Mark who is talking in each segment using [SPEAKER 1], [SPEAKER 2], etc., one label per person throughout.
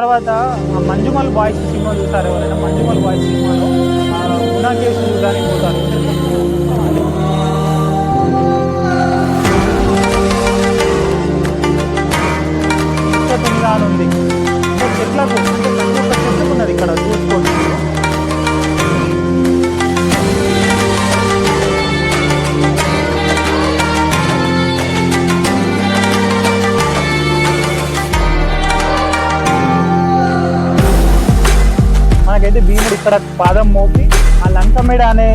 [SPEAKER 1] తర్వాత Manjummel boys cinema చూస్తారు ఎవరైనా? మంజుమల్ బాయ్స్ సినిమాలో గునా కేవ్స్ చూడడానికి పోతారు. ఉంది చెట్లకు అంటే ప్రతి ఒక్క చెట్లకు ఉన్నది ఇక్కడ చూసుకోవచ్చు. మనకైతే భీముడు ఇక్కడ పాదం మోపి ఆ లంకమేడ అనే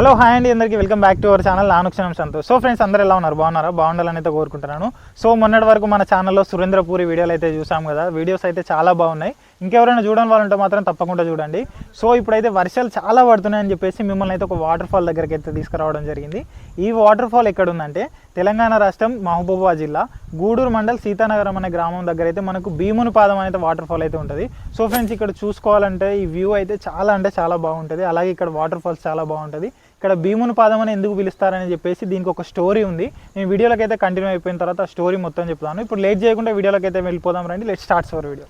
[SPEAKER 1] హలో హాయ్ అండి, అందరికీ welcome back to our channel నానుక్షణం సంతోష్. సో ఫ్రెండ్స్, అందరూ ఎలా ఉన్నారు? బాగున్నారా? బాగుండాలని అయితే కోరుకుంటున్నాను. సో మొన్నటి వరకు మన ఛానల్లో సురేంద్రపూరి వీడియోలు అయితే చూసాం కదా. వీడియోస్ అయితే చాలా బాగున్నాయి. ఇంకెవరైనా చూడని వాళ్ళు ఉంటే మాత్రం తప్పకుండా చూడండి. సో ఇప్పుడైతే వర్షాలు చాలా పడుతున్నాయని చెప్పేసి మిమ్మల్ని అయితే ఒక వాటర్ ఫాల్ దగ్గరికి అయితే తీసుకురావడం జరిగింది. ఈ వాటర్ ఫాల్ ఎక్కడ ఉందంటే తెలంగాణ రాష్ట్రం మహబూబాబాద్ జిల్లా గూడూరు మండల్ సీతానగరం అనే గ్రామం దగ్గర అయితే మనకు భీముని పాదం అనేది వాటర్ ఫాల్ అయితే ఉంటుంది. సో ఫ్రెండ్స్, ఇక్కడ చూసుకోవాలంటే ఈ వ్యూ అయితే చాలా అంటే చాలా బాగుంటుంది. అలాగే ఇక్కడ వాటర్ ఫాల్స్ చాలా బాగుంటుంది. ఇక్కడ భీముని పాదం అని ఎందుకు పిలుస్తారని చెప్పేసి దీనికి ఒక స్టోరీ ఉంది. నేను వీడియోలోకి అయితే కంటిన్యూ అయిపోయిన తర్వాత ఆ స్టోరీ మొత్తం చెప్తాను. ఇప్పుడు లేట్ చేయకుండా వీడియోలోకి అయితే వెళ్ళిపోదాం రండి. Let's starts hour video.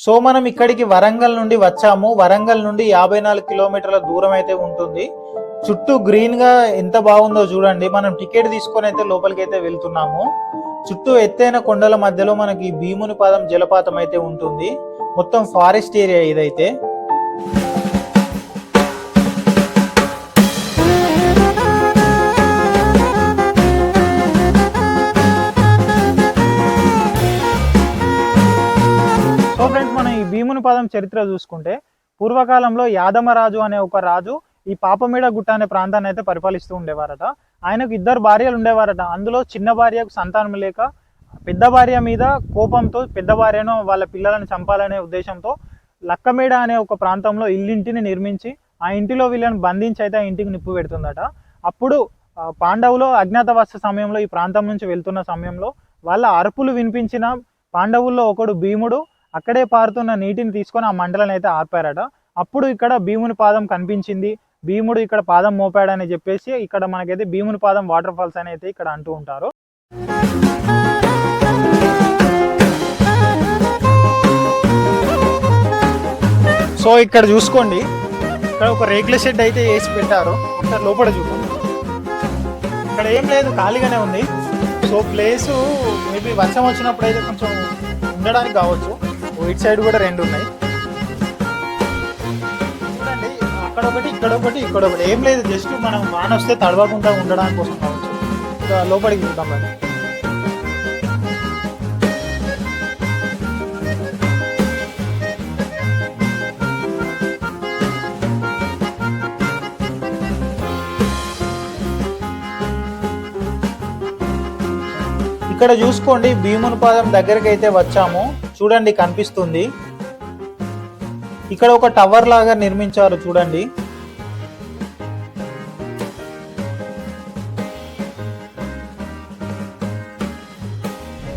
[SPEAKER 1] So మనం ఇక్కడికి వరంగల్ నుండి వచ్చాము. వరంగల్ నుండి 54 కిలోమీటర్ల దూరం అయితే ఉంటుంది. చుట్టూ గ్రీన్ గా ఎంత బాగుందో చూడండి. మనం టికెట్ తీసుకొని అయితే లోపలికి అయితే వెళ్తున్నాము. చుట్టూ ఎత్తైన కొండల మధ్యలో మనకి భీముని పాదం జలపాతం అయితే ఉంటుంది. మొత్తం ఫారెస్ట్ ఏరియా ఇదైతే. సో ఫ్రెండ్స్, మనం ఈ భీముని పాదం చరిత్ర చూసుకుంటే పూర్వకాలంలో యాదమరాజు అనే ఒక రాజు ఈ పాపమీడ గుట్ట అనే ప్రాంతాన్ని అయితే పరిపాలిస్తూ ఉండేవారట. ఆయనకు 2 భార్యలు ఉండేవారట. అందులో చిన్న భార్యకు సంతానం లేక పెద్ద భార్య మీద కోపంతో పెద్ద భార్యను వాళ్ళ పిల్లలను చంపాలనే ఉద్దేశంతో లక్కమేడ అనే ఒక ప్రాంతంలో ఇల్లింటిని నిర్మించి ఆ ఇంటిలో వీళ్ళని బంధించి అయితే ఆ ఇంటికి నిప్పు పెడుతుందట. అప్పుడు పాండవులు అజ్ఞాతవాస సమయంలో ఈ ప్రాంతం నుంచి వెళ్తున్న సమయంలో వాళ్ళ అరుపులు వినిపించిన పాండవుల్లో ఒకడు భీముడు అక్కడే పారుతున్న నీటిని తీసుకొని ఆ మంటలను అయితే ఆర్పారట. అప్పుడు ఇక్కడ భీముని పాదం కనిపించింది. భీముడు ఇక్కడ పాదం మోపాడని చెప్పేసి ఇక్కడ మనకైతే భీముని పాదం వాటర్ ఫాల్స్ అని అయితే ఇక్కడ అంటూ ఉంటారు. సో ఇక్కడ చూసుకోండి, ఇక్కడ ఒక రేకుల షెడ్ అయితే వేసి పెట్టారు. ఒకసారి లోపల చూడండి. ఇక్కడ ఏం లేదు, ఖాళీగానే ఉంది. సో ప్లేసు మేబీ వర్షం వచ్చినప్పుడు అయితే కొంచెం ఉండడానికి కావచ్చు. ఇటు సైడ్ కూడా 2 ఉన్నాయి చూడండి. అక్కడ ఒకటి, ఇక్కడ ఒకటి, ఇక్కడ ఒకటి. ఏం లేదు, జస్ట్ మనం వాన వస్తే తడవకుండా ఉండడానికి కోసం కావచ్చు. ఇంకా లోపలికి చూద్దాం మరి. ఇక్కడ చూసుకోండి, భీముని పాదం దగ్గరికి అయితే వచ్చాము. చూడండి, కనిపిస్తుంది. ఇక్కడ ఒక టవర్ లాగా నిర్మించారు చూడండి.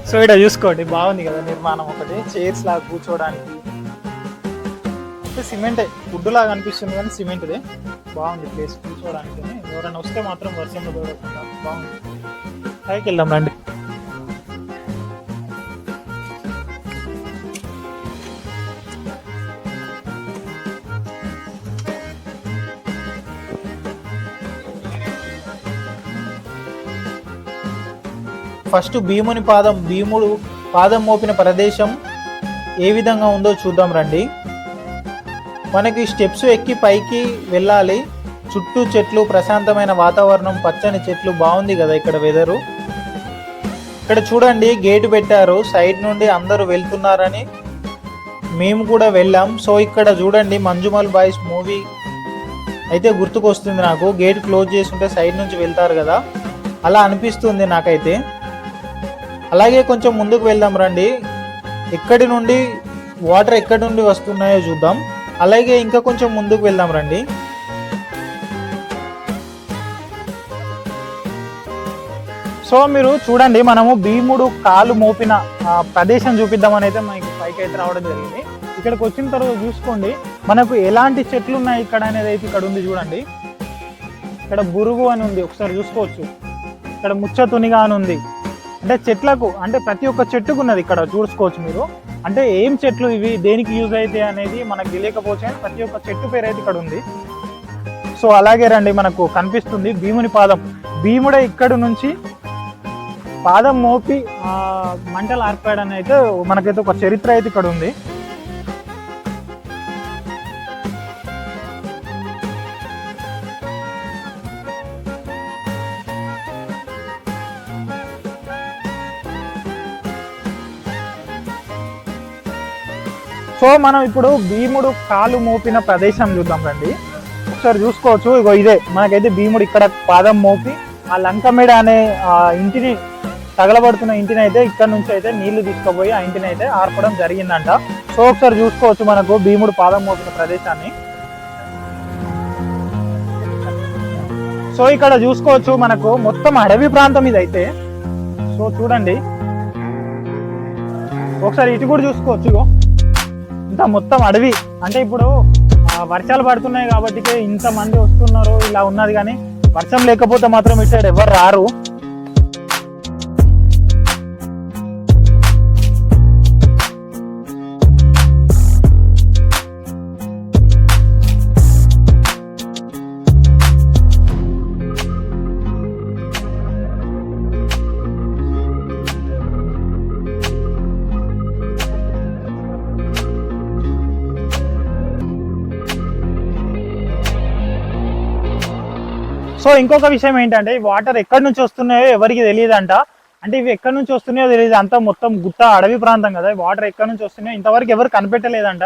[SPEAKER 1] సో ఇక్కడ చూసుకోండి, బాగుంది కదా నిర్మాణం. ఒకటి చైర్స్ లాగా కూర్చోవడానికి అంటే సిమెంటే, వుడ్ లాగా అనిపిస్తుంది కానీ సిమెంట్దే. బాగుంది ప్లేస్ కూర్చోవడానికి. ఎవరైనా వస్తే మాత్రం వర్షంలో దూరకుండా బాగుంది. పైకి వెళ్దాం రండి. ఫస్ట్ భీముని పాదం, భీముడు పాదం మోపిన ప్రదేశం ఏ విధంగా ఉందో చూద్దాం రండి. మనకి స్టెప్స్ ఎక్కి పైకి వెళ్ళాలి. చుట్టూ చెట్లు, ప్రశాంతమైన వాతావరణం, పచ్చని చెట్లు. బాగుంది కదా ఇక్కడ వెదరు. ఇక్కడ చూడండి, గేటు పెట్టారు. సైడ్ నుండి అందరూ వెళ్తున్నారని మేము కూడా వెళ్ళాం. సో ఇక్కడ చూడండి, మంజుమల్ బాయ్స్ మూవీ అయితే గుర్తుకొస్తుంది నాకు. గేట్ క్లోజ్ చేసి ఉంటే సైడ్ నుంచి వెళ్తారు కదా, అలా అనిపిస్తుంది నాకైతే. అలాగే కొంచెం ముందుకు వెళ్దాం రండి. ఎక్కడి నుండి వాటర్ ఎక్కడి నుండి వస్తున్నాయో చూద్దాం. అలాగే ఇంకా కొంచెం ముందుకు వెళ్దాం రండి. సో మీరు చూడండి, మనము భీముడు కాలు మోపిన ప్రదేశం చూపిద్దామని అయితే మనకి పైకి అయితే రావడం జరిగింది. ఇక్కడికి వచ్చిన తర్వాత చూసుకోండి మనకు ఎలాంటి చెట్లు ఉన్నాయి ఇక్కడ అనేది అయితే ఇక్కడ ఉంది చూడండి. ఇక్కడ బురుగు అని ఉంది, ఒకసారి చూసుకోవచ్చు. ఇక్కడ ముచ్చతునిగా అని ఉంది. అంటే చెట్లకు, అంటే ప్రతి ఒక్క చెట్టుకు ఉన్నది ఇక్కడ చూసుకోవచ్చు మీరు. అంటే ఏం చెట్లు ఇవి, దేనికి యూజ్ అయితే అనేది మనకు తెలియకపోతే ప్రతి ఒక్క చెట్టు పేరు అయితే ఇక్కడ ఉంది. సో అలాగే రండి, మనకు కనిపిస్తుంది భీముని పాదం. భీముడే ఇక్కడ నుంచి పాదం మోపి మంటలు ఆర్పాడని అయితే మనకైతే ఒక చరిత్ర అయితే ఇక్కడ ఉంది. సో మనం ఇప్పుడు భీముడు కాలు మోపిన ప్రదేశం చూద్దాం రండి. ఒకసారి చూసుకోవచ్చు, ఇగో ఇదే మనకైతే భీముడు ఇక్కడ పాదం మోపి ఆ లంకమేడ అనే ఇంటిని, తగలబడుతున్న ఇంటిని అయితే ఇక్కడ నుంచి అయితే నీళ్లు తీసుకుపోయి ఆ ఇంటిని అయితే ఆర్పడం జరిగిందంట. సో ఒకసారి చూసుకోవచ్చు మనకు భీముడు పాదం మోపిన ప్రదేశాన్ని. సో ఇక్కడ చూసుకోవచ్చు మనకు మొత్తం అడవి ప్రాంతం ఇది అయితే. సో చూడండి ఒకసారి ఇటు కూడా చూసుకోవచ్చు, ఇగో ఇంత మొత్తం అడవి. అంటే ఇప్పుడు వర్షాలు పడుతున్నాయి కాబట్టి ఇంతమంది వస్తున్నారు, ఇలా ఉన్నది. కానీ వర్షం లేకపోతే మాత్రం ఇటు సైడ్ ఎవరు రారు. సో ఇంకొక విషయం ఏంటంటే, ఈ వాటర్ ఎక్కడి నుంచి వస్తున్నాయో ఎవరికి తెలియదంట. అంటే ఇవి ఎక్కడి నుంచి వస్తున్నాయో తెలియదు, అంతా మొత్తం గుట్ట అడవి ప్రాంతం కదా. వాటర్ ఎక్కడి నుంచి వస్తున్నాయో ఇంతవరకు ఎవరు కనిపెట్టలేదంట.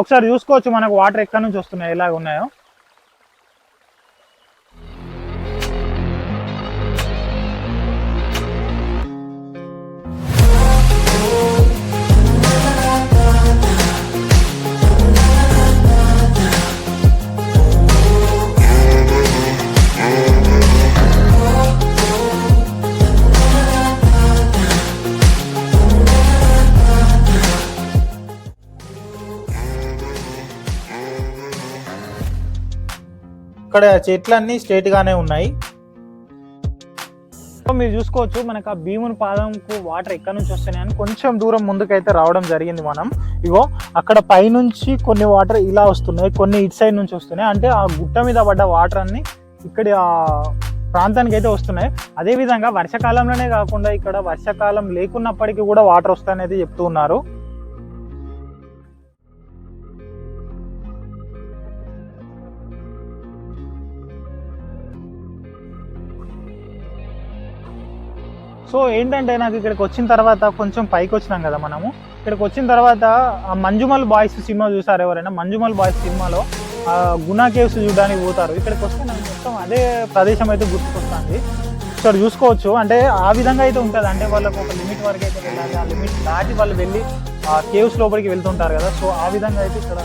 [SPEAKER 1] ఒకసారి చూసుకోవచ్చు మనకు వాటర్ ఎక్కడి నుంచి వస్తున్నాయో, ఎలాగ ఉన్నాయో. ఇక్కడ చెట్లన్నీ స్ట్రేట్ గానే ఉన్నాయి. మీరు చూసుకోవచ్చు మనకు ఆ భీముని పాదంకు వాటర్ ఎక్కడి నుంచి వస్తున్నాయని కొంచెం దూరం ముందుకైతే రావడం జరిగింది మనం. ఇగో అక్కడ పైనుంచి కొన్ని వాటర్ ఇలా వస్తున్నాయి, కొన్ని ఇటు సైడ్ నుంచి వస్తున్నాయి. అంటే ఆ గుట్ట మీద పడ్డ వాటర్ అన్ని ఇక్కడ ఆ ప్రాంతానికి అయితే వస్తున్నాయి. అదేవిధంగా వర్షాకాలంలోనే కాకుండా ఇక్కడ వర్షాకాలం లేకున్నప్పటికీ కూడా వాటర్ వస్తాయని అయితే చెప్తూ ఉన్నారు. సో ఏంటంటే నాకు ఇక్కడికి వచ్చిన తర్వాత కొంచెం పైకి వచ్చినాం కదా మనము. ఇక్కడికి వచ్చిన తర్వాత మంజుమల్ బాయ్స్ సినిమా చూసారు ఎవరైనా? మంజుమల్ బాయ్స్ సినిమాలో గునా కేవ్స్ చూడడానికి పోతారు. ఇక్కడికి వస్తే నాకు మొత్తం అదే ప్రదేశం అయితే గుర్తుకొస్తుంది. ఇక్కడ చూసుకోవచ్చు, అంటే ఆ విధంగా అయితే ఉంటుంది. అంటే వాళ్ళకు ఒక లిమిట్ వరకు అయితే వెళ్ళాలి, ఆ లిమిట్ దాటి వాళ్ళు వెళ్ళి ఆ కేవ్స్ లోపలికి వెళ్తుంటారు కదా. సో ఆ విధంగా అయితే ఇక్కడ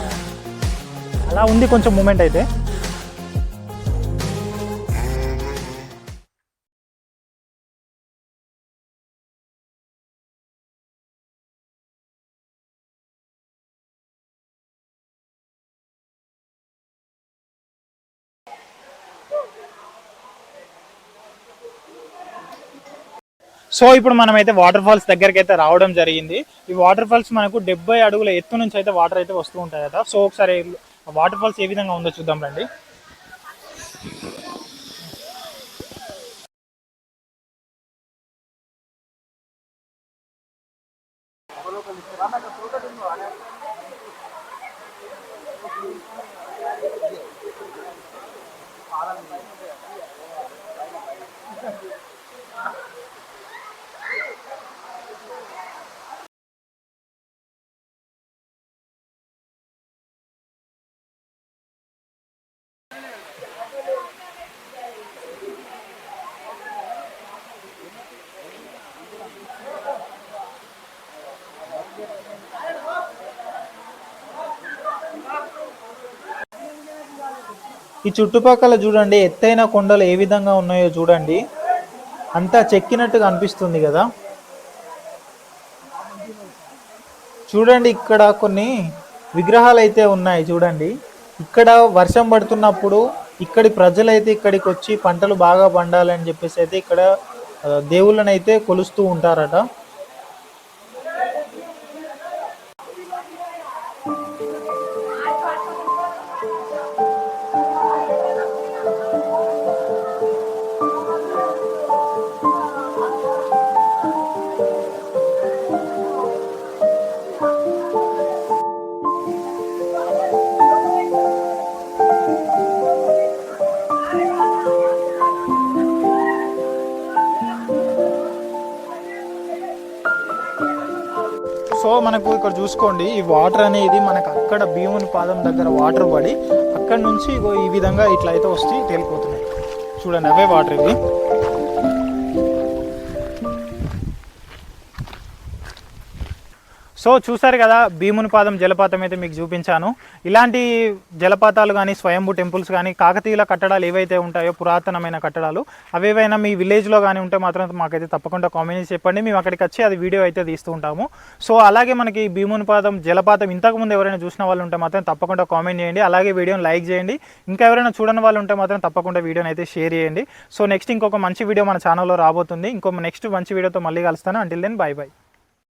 [SPEAKER 1] అలా ఉంది కొంచెం మూమెంట్ అయితే. సో ఇప్పుడు మనమైతే వాటర్ ఫాల్స్ దగ్గరికి అయితే రావడం జరిగింది. ఈ వాటర్ ఫాల్స్ మనకు 70 అడుగుల ఎత్తు నుంచి అయితే వాటర్ అయితే వస్తూ ఉంటాయి కదా. సో ఒకసారి వాటర్ ఫాల్స్ ఏ విధంగా ఉందో చూద్దాం రండి. ఈ చుట్టుపక్కల చూడండి ఎత్తైన కొండలు ఏ విధంగా ఉన్నాయో చూడండి. అంతా చెక్కినట్టుగా అనిపిస్తుంది కదా. చూడండి ఇక్కడ కొన్ని విగ్రహాలు అయితే ఉన్నాయి చూడండి. ఇక్కడ వర్షం పడుతున్నప్పుడు ఇక్కడి ప్రజలైతే ఇక్కడికి వచ్చి పంటలు బాగా పండాలని చెప్పేసి అయితే ఇక్కడ దేవుళ్ళని అయితే కొలుస్తూ ఉంటారట. సో మనకు ఇక్కడ చూసుకోండి, ఈ వాటర్ అనేది మనకు అక్కడ భీముని పాదం దగ్గర వాటర్ పడి అక్కడ నుంచి ఇగో ఈ విధంగా ఇట్లా అయితే వస్తే తేలిపోతున్నాయి. చూడండి అవే వాటర్ ఇవి. సో చూసారు కదా, భీముని పాదం జలపాతం అయితే మీకు చూపించాను. ఇలాంటి జలపాతాలు కానీ స్వయంభూ టెంపుల్స్ కానీ కాకతీయుల కట్టడాలు ఏవైతే ఉంటాయో పురాతనమైన కట్టడాలు అవేవైనా మీ విలేజ్లో కానీ ఉంటే మాత్రం మాకైతే తప్పకుండా కామెంట్స్ చెప్పండి. మేము అక్కడికి వచ్చి అది వీడియో అయితే తీస్తూ ఉంటాము. సో అలాగే మనకి భీముని పాదం జలపాతం ఇంతకుముందు ఎవరైనా చూసిన వాళ్ళు ఉంటే మాత్రం తప్పకుండా కామెంట్ చేయండి. అలాగే వీడియోని లైక్ చేయండి. ఇంకా ఎవరైనా చూడని వాళ్ళు ఉంటే మాత్రం తప్పకుండా వీడియోని అయితే షేర్ చేయండి. సో నెక్స్ట్ ఇంకొక మంచి వీడియో మన ఛానల్లో రాబోతుంది. ఇంకో నెక్స్ట్ మంచి వీడియోతో మళ్ళీ కలుస్తాను. Until then bye by.